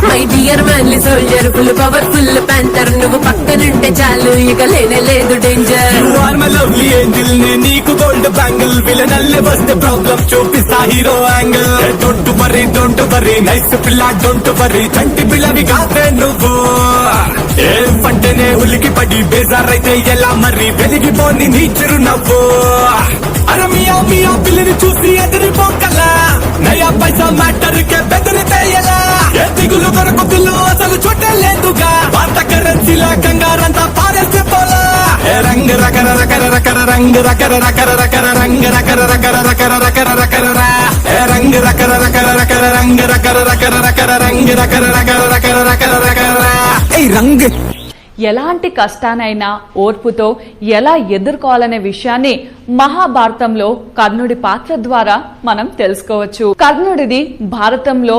My dear manly soldier full powerful panther నువ్వు పక్కనుంటే చాలు ఇక లేనే లేదు డేంజర్ నీకు గోల్డ్ బ్యాంగిల్ విలనల్లే వస్తే ప్రాబ్లం చూపిస్తా hero angle don't worry nice పిల్ల డోంట్ వరీ చంటి పిల్లవి కాదే నువ్వు ఏం పంటేనే ఉలికి పడి బేజారైతే ఎలా మరి వెలిగిపోని నీ చిరునవ్వు అరే మియా పిల్లని చూసి ఎదిరిపోకలా నయా పైసా మ్యాటర్ కే బెదిరితే ఎలా ఏ దిగులు కొరకు పిల్లు అసలు చుట్టలేదుగా వార్త కరెన్సీలా కంగారంతా పారేస్తే పోలా రంగ రకర రకర రకర రంగ రకర రకర రకర రంగ రకర రకర రకర రకర రకర రంగ రకర రకర రకర రంగ రకర రకర రకర రంగ రకర రకర రకర రకర రకర రంగ ఎలాంటి కష్టానైనా ఓర్పుతో ఎలా ఎదుర్కోవాలనే విషయాన్ని మహాభారతంలో కర్ణుడి పాత్ర ద్వారా మనం తెలుసుకోవచ్చు. కర్ణుడిది భారతంలో